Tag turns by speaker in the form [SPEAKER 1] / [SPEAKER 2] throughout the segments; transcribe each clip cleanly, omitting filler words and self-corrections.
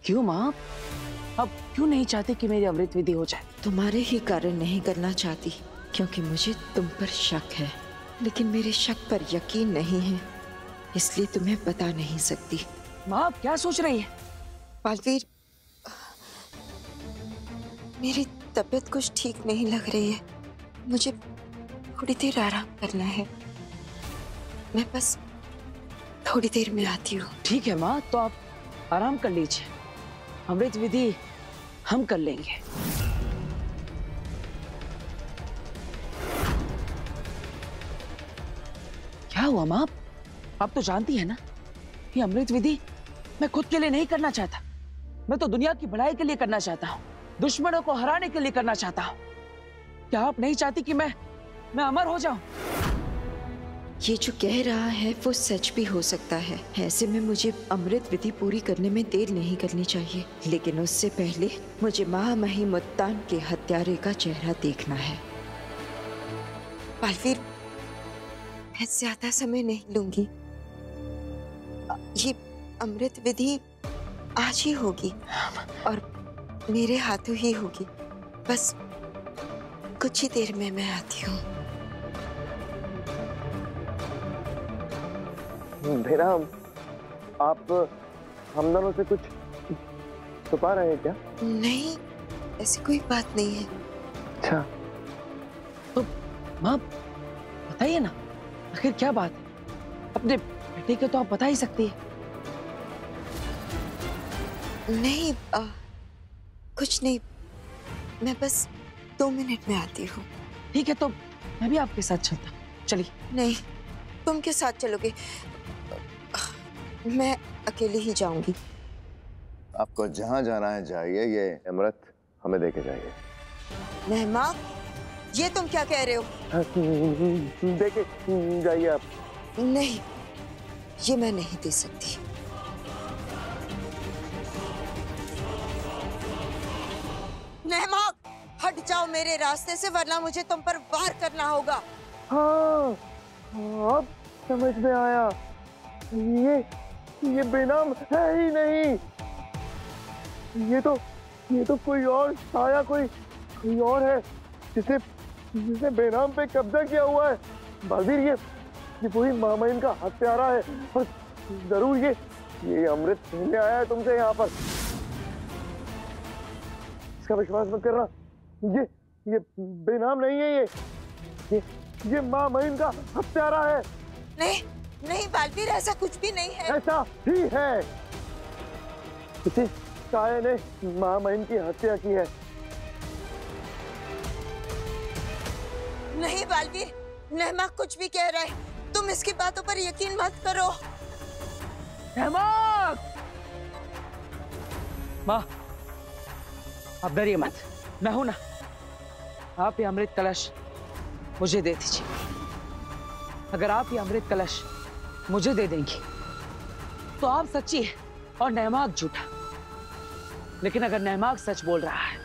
[SPEAKER 1] क्यों माँ? अब क्यों नहीं चाहती कि मेरी अमृत विधि हो जाए?
[SPEAKER 2] तुम्हारे ही कारण नहीं करना चाहती, क्योंकि मुझे तुम पर शक है, लेकिन मेरे शक पर यकीन नहीं है, इसलिए तुम्हें बता नहीं सकती।
[SPEAKER 1] माँ आप क्या सोच रही है?
[SPEAKER 2] बालवीर, मेरी तबीयत कुछ ठीक नहीं लग रही है, मुझे थोड़ी देर आराम करना है। मैं बस थोड़ी देर में आती हूँ।
[SPEAKER 1] ठीक है माँ, तो आप आराम कर लीजिए, अमृत विधि हम कर लेंगे। क्या हुआ माँ? आप तो जानती है ना, ये अमृत विधि मैं खुद के लिए नहीं करना चाहता, मैं तो दुनिया की भलाई के लिए करना चाहता हूँ, दुश्मनों को हराने के लिए करना चाहता हूँ। क्या आप नहीं चाहती कि मैं अमर हो जाऊं?
[SPEAKER 2] ये जो कह रहा है वो सच भी हो सकता है। ऐसे में मुझे अमृत विधि पूरी करने में देर नहीं करनी चाहिए, लेकिन उससे पहले मुझे महामहिम मुत्तान के हत्यारे का चेहरा देखना है। बालवीर, मैं ज्यादा समय नहीं लूंगी, ये अमृत विधि आज ही होगी और मेरे हाथों ही होगी। बस कुछ ही देर में मैं आती हूँ।
[SPEAKER 3] बेराम, आप हम दोनों से कुछ छुपा रहे हैं क्या?
[SPEAKER 2] नहीं, ऐसी कोई बात नहीं है।
[SPEAKER 3] अच्छा,
[SPEAKER 1] तो माँ बताइए ना, आखिर क्या बात है? अपने बेटे को तो आप बता ही सकती है।
[SPEAKER 2] नहीं, कुछ नहीं, मैं बस 2 मिनट में आती हूँ।
[SPEAKER 1] ठीक है, तो मैं भी आपके साथ चलता हूँ, चलिए।
[SPEAKER 2] नहीं, तुम के साथ चलोगे? मैं अकेली ही जाऊंगी।
[SPEAKER 3] आपको जहाँ जाना है जाइए, ये अमृत हमें देके जाइए।
[SPEAKER 2] मेहमा, ये तुम क्या कह रहे हो?
[SPEAKER 3] देके जाइए आप।
[SPEAKER 2] नहीं, ये मैं नहीं दे सकती। मेहमा, हट जाओ मेरे रास्ते से, वरना मुझे तुम पर वार करना होगा।
[SPEAKER 3] हाँ, अब समझ में आया, ये बेनाम है ही नहीं, ये तो कोई और साया, कोई और है जिसने बेनाम पे कब्जा किया हुआ है। बालवीर, ये वही महामहिम का हत्यारा है और जरूर ये अमृत पीने आया है तुमसे यहाँ पर। इसका विश्वास मत करना, ये बेनाम नहीं है, ये महामहिम का हत्यारा है।
[SPEAKER 2] नहीं नहीं बालवीर, ऐसा कुछ भी नहीं है।
[SPEAKER 3] ऐसा ही है, किसी साये ने महामहिम की हत्या की है।
[SPEAKER 2] नहीं बालवीर, नेहमा कुछ भी कह रहा है, तुम इसकी बातों पर यकीन मत करो।
[SPEAKER 1] नेहमा! माँ, आप डरिए मत, मैं हूं ना। आप ये अमृत कलश मुझे दे दीजिए। अगर आप ये अमृत कलश मुझे दे देंगी तो आप सच्ची है और नेहमाग झूठा। लेकिन अगर नेहमाग सच बोल रहा है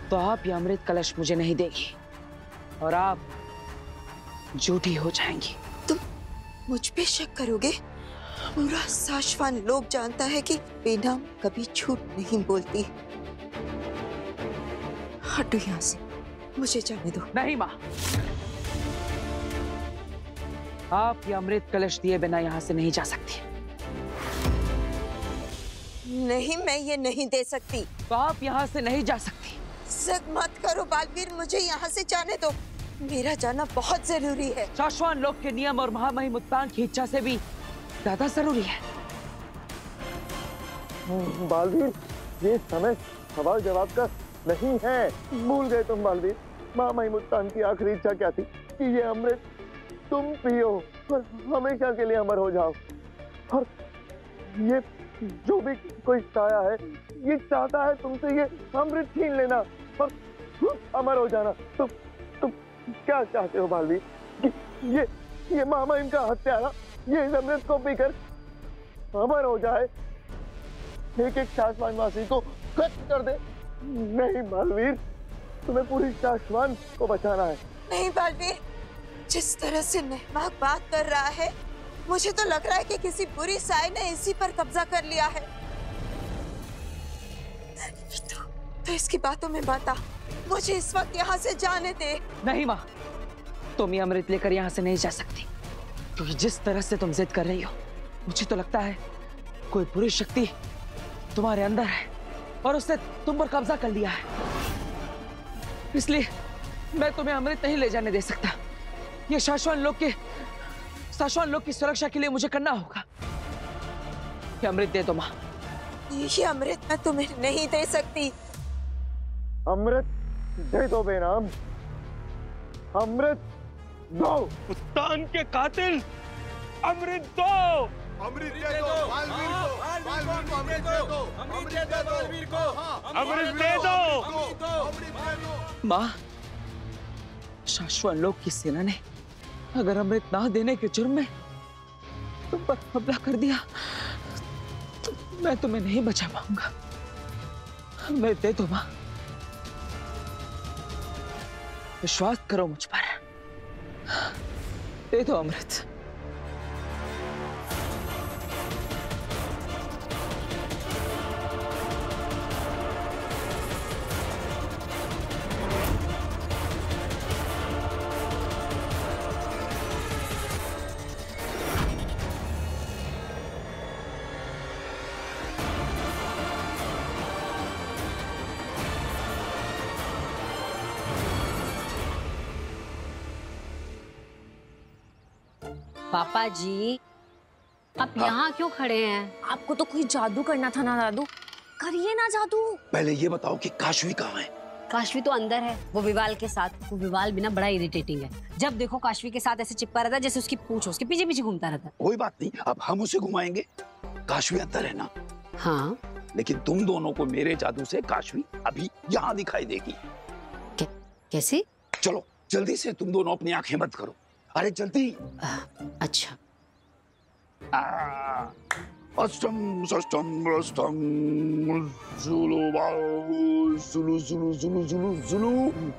[SPEAKER 1] तो आप ये अमृत कलश मुझे नहीं देगी और आप झूठी हो जाएंगी।
[SPEAKER 2] तुम मुझ पे शक करोगे? पूरा साशवान लोग जानता है कि बेनाम कभी झूठ नहीं बोलती। हटो यहाँ से, मुझे जाने दो।
[SPEAKER 1] नहीं माँ, आप ये अमृत कलश दिए बिना यहाँ से नहीं जा सकती।
[SPEAKER 2] नहीं, मैं ये नहीं दे सकती।
[SPEAKER 1] तो आप यहाँ से नहीं जा सकती।
[SPEAKER 2] जिद मत करो बालवीर, मुझे यहाँ से जाने दो, मेरा जाना बहुत जरूरी है।
[SPEAKER 1] साशवान लोग के नियम और महामहिम मुत्तान की इच्छा से भी ज्यादा जरूरी है।
[SPEAKER 3] बालवीर, ये समय सवाल जवाब का नहीं है, भूल गए तुम बालवीर। महामहिम मुत्तान की आखिरी इच्छा क्या थी? कि ये अमृत तुम पियो और हमेशा के लिए अमर हो जाओ। और ये जो भी कोई साया है, ये चाहता है तुमसे ये अमृत छीन लेना और अमर हो जाना। तुम क्या चाहते हो बालवीर? कि ये महामहिम का हत्यारा ये इस अमृत को पीकर अमर हो जाए, एक शासवानवासी को खत्म कर दे? नहीं बालवीर, तुम्हें पूरी शासवान को बचाना है।
[SPEAKER 2] नहीं बालवीर, जिस तरह से नेहमाग बात कर रहा है, मुझे तो लग रहा है कि किसी बुरी साय ने इसी पर कब्जा कर लिया है। तो इसकी बातों में मत आ। मुझे इस वक्त यहाँ से जाने दे।
[SPEAKER 1] नहीं माँ, तुम ये अमृत लेकर यहाँ से नहीं जा सकती, क्योंकि जिस तरह से तुम जिद कर रही हो, मुझे तो लगता है कोई बुरी शक्ति तुम्हारे अंदर है और उसने तुम पर कब्जा कर लिया है। इसलिए मैं तुम्हें अमृत नहीं ले जाने दे सकता। ये शाश्वत लोक की सुरक्षा के लिए मुझे करना होगा। ये अमृत दे दो माँ।
[SPEAKER 2] ये अमृत मैं तुम्हें नहीं दे सकती।
[SPEAKER 3] अमृत दे दो बेनाम, अमृत दो।
[SPEAKER 1] मुत्तान के कातिल, अमृत दो।
[SPEAKER 4] अमृत दे दो बालवीर को, बालवीर को अमृत दे दो, अमृत दे दो बालवीर को,
[SPEAKER 1] अमृत दे दो।
[SPEAKER 4] अमृत दे दो।
[SPEAKER 1] माँ, शाश्वत लोक की सेना ने अगर अमृत ना देने के जुर्म में तुम पर हमला कर दिया तो मैं तुम्हें नहीं बचा पाऊंगा। अमृत दे दो माँ, विश्वास करो मुझ पर, दे दो अमृत।
[SPEAKER 5] पापा जी, आप यहाँ क्यों खड़े हैं?
[SPEAKER 6] आपको तो कोई जादू करना था ना दादू, करिए ना जादू।
[SPEAKER 7] पहले ये बताओ कि काशवी कहाँ है?
[SPEAKER 5] काशवी तो अंदर है, वो विवाल के साथ। वो विवाल भी ना बड़ा इरिटेटिंग है। जब देखो काशवी के साथ ऐसे चिपका रहता है जैसे उसकी पूंछ उसके पीछे पीछे घूमता रहता है।
[SPEAKER 7] कोई बात नहीं, अब हम उसे घुमाएंगे। काशवी अंदर है ना?
[SPEAKER 5] हाँ,
[SPEAKER 7] लेकिन तुम दोनों को मेरे जादू से काशवी अभी यहाँ दिखाई देगी।
[SPEAKER 5] कैसे?
[SPEAKER 7] चलो जल्दी से, तुम दोनों अपनी आंखें बंद करो। अरे जल्दी।
[SPEAKER 5] अच्छा।
[SPEAKER 7] अष्टम षष्टम अष्टम जुलू जुलू जुलू जुलू जुलू जुलू।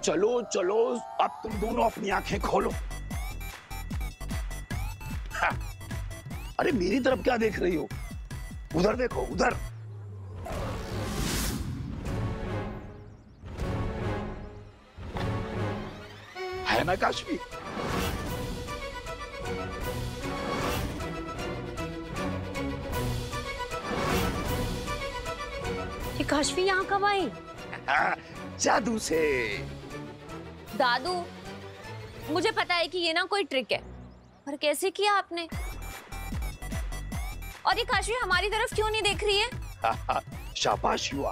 [SPEAKER 7] चलो चलो, अब तुम दोनों अपनी आंखें खोलो। अरे मेरी तरफ क्या देख रही हो? उधर देखो, उधर। है ना काशवी?
[SPEAKER 6] ये काशवी यहाँ कब आई?
[SPEAKER 7] जादू से।
[SPEAKER 6] दादू, मुझे पता है कि ये ना कोई ट्रिक है, पर कैसे किया आपने? और ये काशवी हमारी तरफ क्यों नहीं देख रही है?
[SPEAKER 7] शाबाश युवा,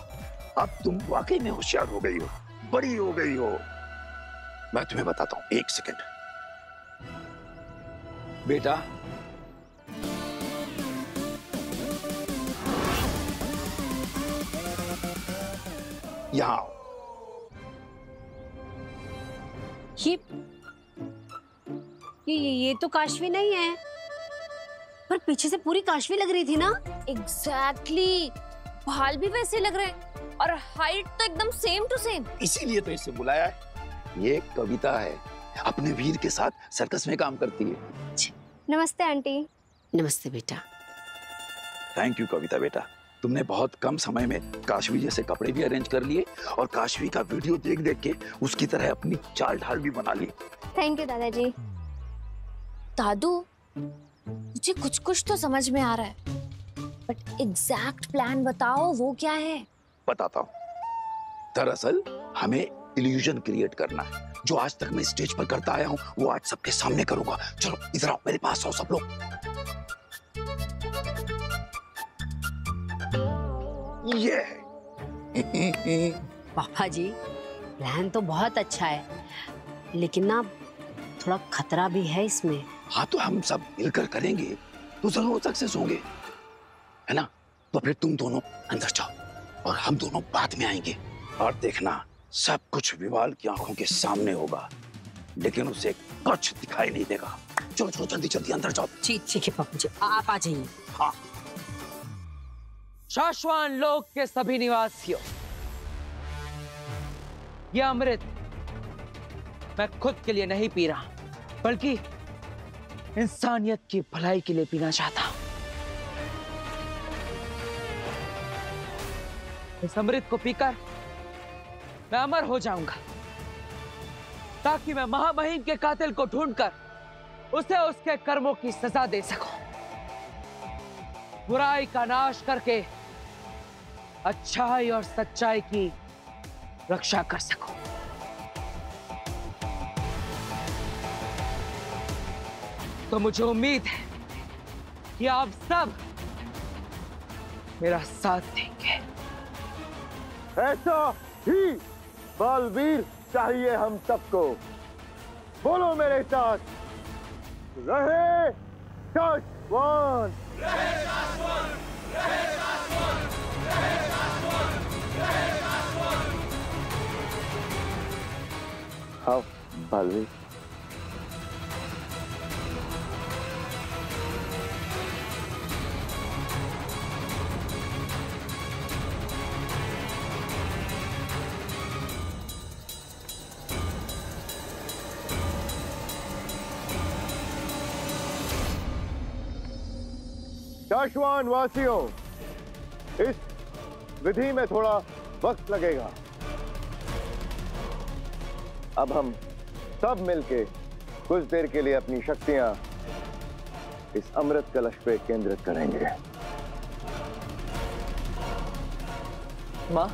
[SPEAKER 7] अब तुम वाकई में होशियार हो गई हो, बड़ी हो गई हो। मैं तुम्हें बताता हूँ, एक सेकंड। बेटा, यहाँ आओ।
[SPEAKER 5] ये तो काशवी नहीं है, पर पीछे से पूरी काशवी लग रही थी ना?
[SPEAKER 6] एग्जैक्टली, बाल भी वैसे लग रहे हैं और हाइट तो एकदम सेम टू सेम।
[SPEAKER 7] इसीलिए तो इसे बुलाया है। ये कविता है, अपने वीर के साथ सर्कस में काम करती है।
[SPEAKER 6] नमस्ते आंटी।
[SPEAKER 5] नमस्ते बेटा।
[SPEAKER 7] थैंक यू कविता बेटा, तुमने बहुत कम समय में काशवी जैसे कपड़े भी अरेंज कर लिए और काशवी का वीडियो देख देख के उसकी तरह अपनी चाल ढाल भी बना ली।
[SPEAKER 6] थैंक यू दादाजी। दादू, मुझे कुछ कुछ तो समझ में आ रहा है, बट एग्जैक्ट प्लान बताओ, वो क्या है?
[SPEAKER 7] बताता हूँ। दरअसल हमें इल्यूजन क्रिएट करना है। जो आज तक मैं स्टेज पर करता आया हूँ वो आज सबके सामने करूंगा। चलो इधर आओ, मेरे पास आओ सब लोग। ये है।
[SPEAKER 5] पापा जी, प्लान तो बहुत अच्छा है, लेकिन ना थोड़ा खतरा भी है इसमें।
[SPEAKER 7] हाँ, तो हम सब मिलकर करेंगे तो जरूर सक्सेस होंगे, है ना? तो फिर तुम दोनों अंदर जाओ और हम दोनों बाद में आएंगे। और देखना, सब कुछ विवाल की आंखों के सामने होगा, लेकिन उसे कुछ दिखाई नहीं देगा। चलो चलो, जल्दी जल्दी अंदर जाओ।
[SPEAKER 5] ठीक है पापा जी, आप आ जाइए।
[SPEAKER 7] हाँ।
[SPEAKER 1] शाश्वत लोक के सभी निवासियों, यह अमृत मैं खुद के लिए नहीं पी रहा, बल्कि इंसानियत की भलाई के लिए पीना चाहता हूं। इस अमृत को पीकर मैं अमर हो जाऊंगा, ताकि मैं महामहिम के कातिल को ढूंढकर उसे उसके कर्मों की सजा दे सकूं, बुराई का नाश करके अच्छाई और सच्चाई की रक्षा कर सकूं। तो मुझे उम्मीद है कि आप सब मेरा साथ देंगे।
[SPEAKER 3] ऐसा ही बालवीर चाहिए हम सबको। बोलो मेरे साथ, रहे शाश्वत। हाँ बालवीर। शाश्वान वासियों, इस विधि में थोड़ा वक्त लगेगा। अब हम सब मिलके कुछ देर के लिए अपनी शक्तियां इस अमृत कलश पे केंद्रित करेंगे।
[SPEAKER 1] मां,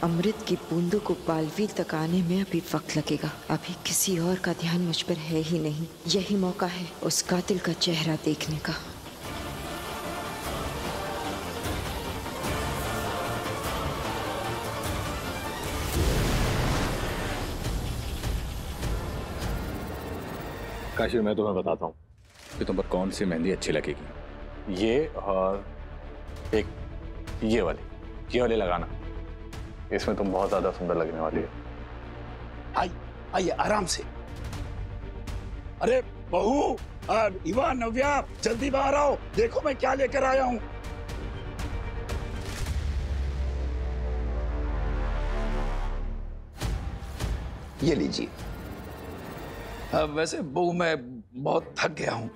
[SPEAKER 2] अमृत की बूंदों को बालवीर तक आने में अभी वक्त लगेगा। अभी किसी और का ध्यान मुझ पर है ही नहीं। यही मौका है उस कातिल का चेहरा देखने का।
[SPEAKER 8] काशी, मैं तुम्हें बताता हूँ कि तुम पर कौन सी मेहंदी अच्छी लगेगी। ये और एक ये वाली लगाना। इसमें तुम बहुत ज्यादा सुंदर लगने वाली है।
[SPEAKER 7] आइए आराम से। अरे बहू और इवा, नव्या, जल्दी बाहर आओ, देखो मैं क्या लेकर आया हूं। ये लीजिए। वैसे बहू मैं बहुत थक गया हूं,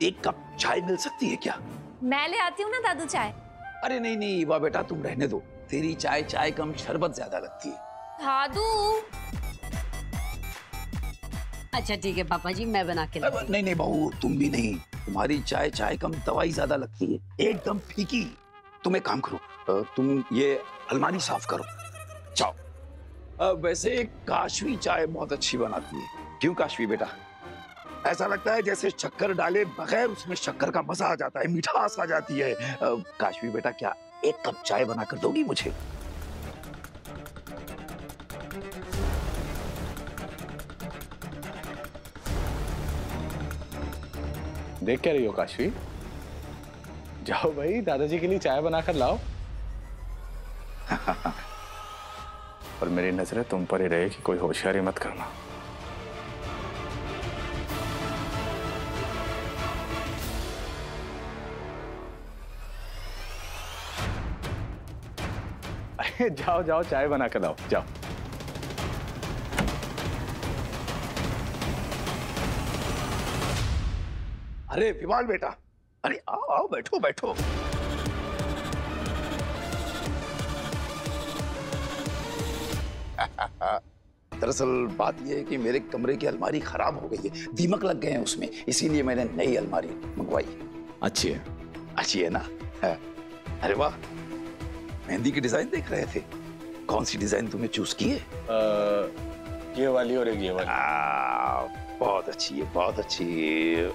[SPEAKER 7] एक कप चाय मिल सकती है क्या?
[SPEAKER 6] मैं ले आती हूँ ना दादू चाय।
[SPEAKER 7] अरे नहीं नहीं इवा बेटा, तुम रहने दो। तेरी चाय कम, शरबत ज्यादा लगती है।
[SPEAKER 6] दादू।
[SPEAKER 5] अच्छा ठीक है पापा जी, मैं बना के लाती हूँ।
[SPEAKER 7] नहीं बहू, तुम भी नहीं। तुम्हारी चाय कम, दवाई ज्यादा लगती है, एकदम फीकी। तुम एक काम करो, तुम ये अलमारी साफ करो, जाओ। वैसे काशवी चाय बहुत अच्छी बनाती है। क्यों काशवी बेटा? ऐसा लगता है जैसे शक्कर डाले बगैर उसमें शक्कर का मजा आ जाता है, मिठास आ जाती है। काशवी बेटा, क्या एक कप चाय बनाकर दोगी मुझे?
[SPEAKER 8] देख क्या रही हो काशवी? जाओ भाई, दादाजी के लिए चाय बनाकर लाओ। और मेरी नजरें तुम पर ही रहे कि कोई होशियारी मत करना। जाओ चाय बना कर लाओ, जाओ।
[SPEAKER 7] अरे विवाल बेटा, अरे आओ बैठो। दरअसल बात यह है कि मेरे कमरे की अलमारी खराब हो गई है, दीमक लग गए हैं उसमें, इसीलिए मैंने नई अलमारी मंगवाई। अच्छी है ना? अरे वाह, मेहंदी की डिजाइन देख रहे थे, कौन सी डिजाइन तुमने चूज की है?
[SPEAKER 8] ये वाली और एक ये वाली।
[SPEAKER 7] बहुत अच्छी है।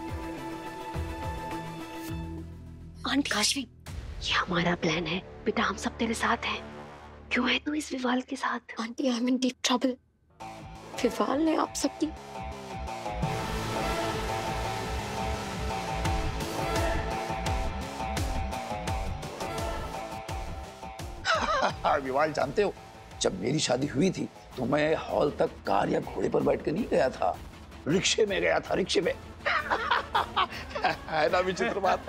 [SPEAKER 9] आंटी काशवी, ये हमारा प्लान है बेटा, हम सब तेरे साथ हैं। क्यों है तू इस विवाल के साथ?
[SPEAKER 6] Aunty, I am in deep trouble. Vival ने आप सबकी
[SPEAKER 7] विवाल जानते हो, जब मेरी शादी हुई थी तो मैं हॉल तक कार या घोड़े पर बैठ के नहीं गया था, रिक्शे में गया था, रिक्शे में। है ना विचित्र बात?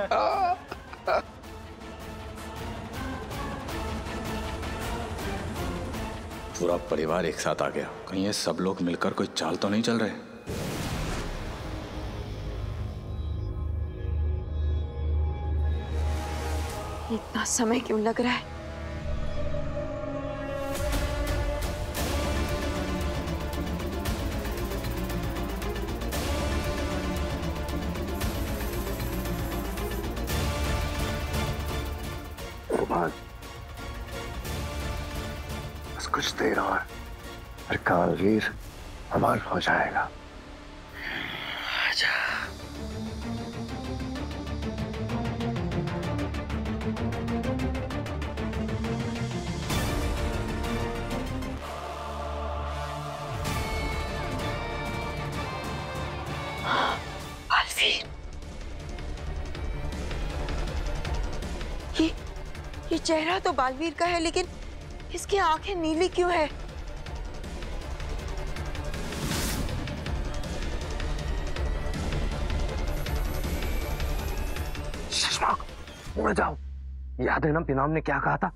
[SPEAKER 8] पूरा परिवार एक साथ आ गया। कहीं ये सब लोग मिलकर कोई चाल तो नहीं चल रहे?
[SPEAKER 2] इतना समय क्यों लग रहा है?
[SPEAKER 3] बस कुछ देर और कालवीर अमर हो जाएगा।
[SPEAKER 2] बालवीर, ये चेहरा तो बालवीर का है, लेकिन इसकी आंखें नीली क्यों है?
[SPEAKER 3] शशांक, मुड़ जाओ। याद है ना पिनाम ने क्या कहा था?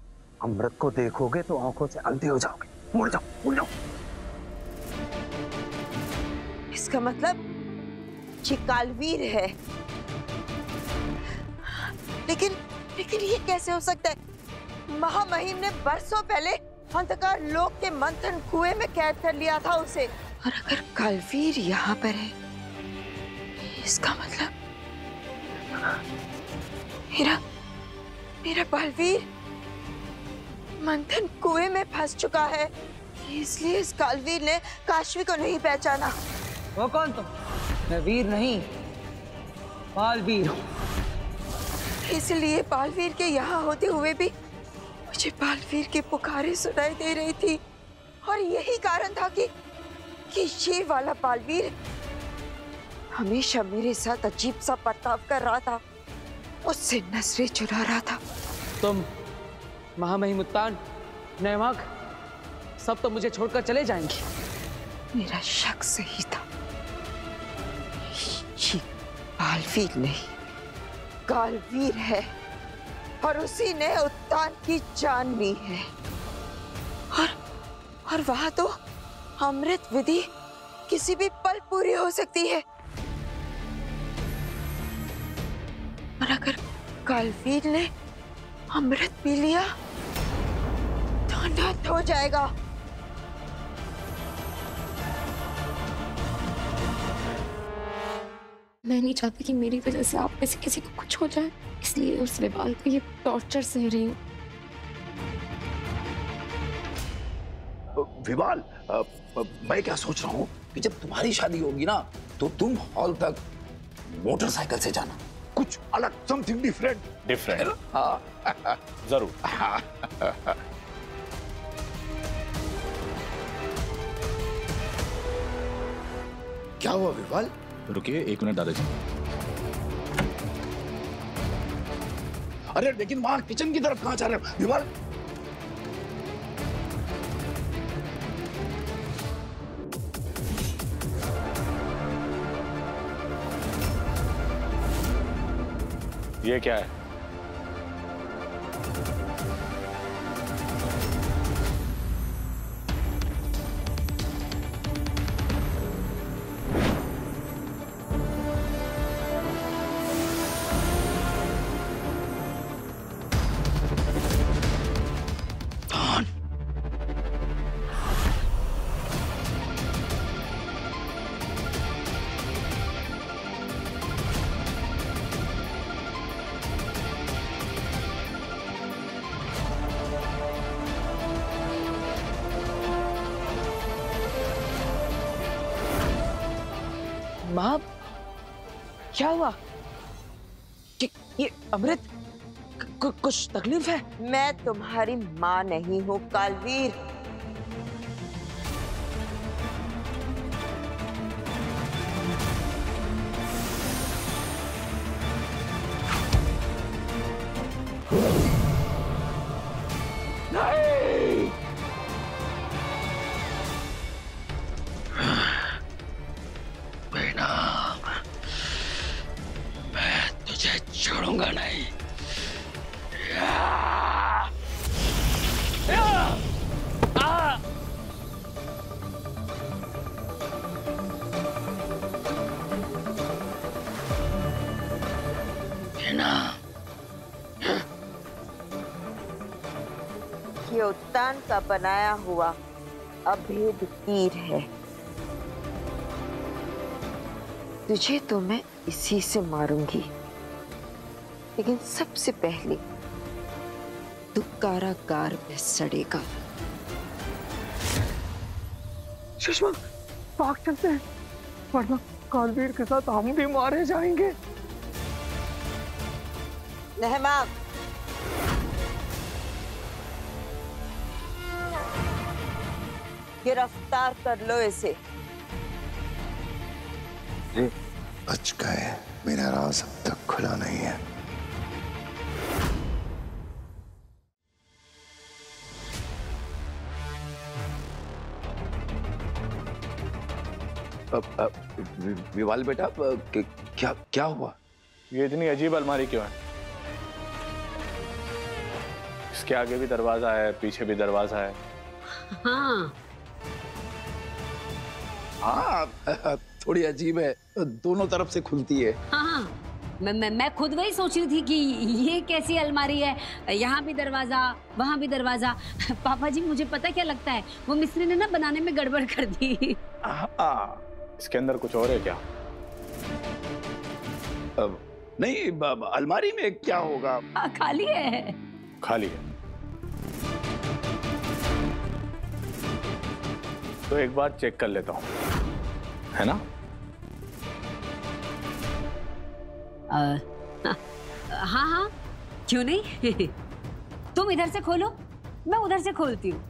[SPEAKER 3] अमृत को देखोगे तो आंखों से अंधे हो जाओगे। मुड़ जाओ, मुड़ जाओ।
[SPEAKER 2] इसका मतलब ये कालवीर है। लेकिन ये कैसे हो सकता है? महामहिम ने बरसों पहले अंधकार लोक के मंथन कुएं में कैद कर लिया था उसे। और अगर कालवीर यहाँ पर है, इसका मतलब मेरा बालवीर मंथन कुएं में फंस चुका है। इसलिए इस कालवीर ने काशवी को नहीं पहचाना।
[SPEAKER 1] वो कौन तुम? मैं वीर नहीं, बालवीर हूँ।
[SPEAKER 2] इसलिए बालवीर के यहाँ होते हुए भी मुझे बालवीर की पुकारें सुनाई दे रही थी। और यही कारण था कि ये वाला बालवीर हमेशा मेरे साथ अजीब सा बर्ताव कर रहा था, उससे नजरें चुरा रहा था।
[SPEAKER 1] तुम, महामहिम उत्तान, नैवाक, सब तो मुझे छोड़कर चले जाएंगे।
[SPEAKER 2] मेरा शक सही था। ये बालवीर नहीं, कालवीर है, और उसी ने उत्तान की जान ली है। और वहां तो अमृत विधि किसी भी पल पूरी हो सकती है। और अगर कालवीर ने अमृत पी लिया तो अनर्थ हो जाएगा।
[SPEAKER 6] मैं नहीं चाहती कि मेरी वजह से आप में से किसी को कुछ हो जाए, इसलिए उस विवाल को ये टॉर्चर सह रही हूँ।
[SPEAKER 7] विवाल, मैं क्या सोच रहा हूँ कि जब तुम्हारी शादी होगी ना, तो तुम हॉल तक मोटरसाइकिल से जाना, कुछ अलग, समथिंग डिफरेंट। हाँ
[SPEAKER 8] जरूर।
[SPEAKER 7] क्या हुआ विवाल?
[SPEAKER 8] रुकिए 1 मिनट दादाजी।
[SPEAKER 7] अरे लेकिन वहां किचन की तरफ कहां जा रहे हो विवाल?
[SPEAKER 8] ये क्या है?
[SPEAKER 1] माँ, क्या हुआ? ये अमृत, कुछ तकलीफ है?
[SPEAKER 2] मैं तुम्हारी माँ नहीं हूँ कालवीर।
[SPEAKER 7] नहीं!
[SPEAKER 2] ये उत्तान का बनाया हुआ अभेद तीर है। तुझे तो मैं इसी से मारूंगी, लेकिन सबसे पहले तू कारागार में सड़ेगा।
[SPEAKER 3] सुषमा, भाग चलते हैं, वरना कालवीर के साथ हम भी मारे जाएंगे।
[SPEAKER 2] नहमाग, गिरफ्तार कर लो इसे।
[SPEAKER 10] बच गए, मेरा राज अब तक खुला नहीं है।
[SPEAKER 7] विवाल बेटा, क्या क्या हुआ?
[SPEAKER 8] ये इतनी अजीब अलमारी क्यों है? इसके आगे भी दरवाजा है, पीछे भी दरवाजा है।
[SPEAKER 5] हाँ
[SPEAKER 7] हाँ, थोड़ी अजीब है, दोनों तरफ से खुलती है।
[SPEAKER 5] हाँ, मैं खुद वही सोच रही थी कि ये कैसी अलमारी है, यहाँ भी दरवाजा वहाँ भी दरवाजा। पापा जी, मुझे पता क्या लगता है, वो मिस्त्री ने ना बनाने में गड़बड़ कर दी।
[SPEAKER 8] इसके अंदर कुछ और है क्या?
[SPEAKER 7] नहीं, अलमारी में क्या होगा?
[SPEAKER 5] खाली है।
[SPEAKER 8] खाली है तो एक बार चेक कर लेता हूँ, है ना?
[SPEAKER 5] हाँ हाँ, क्यों नहीं। तुम इधर से खोलो, मैं उधर से खोलती हूँ।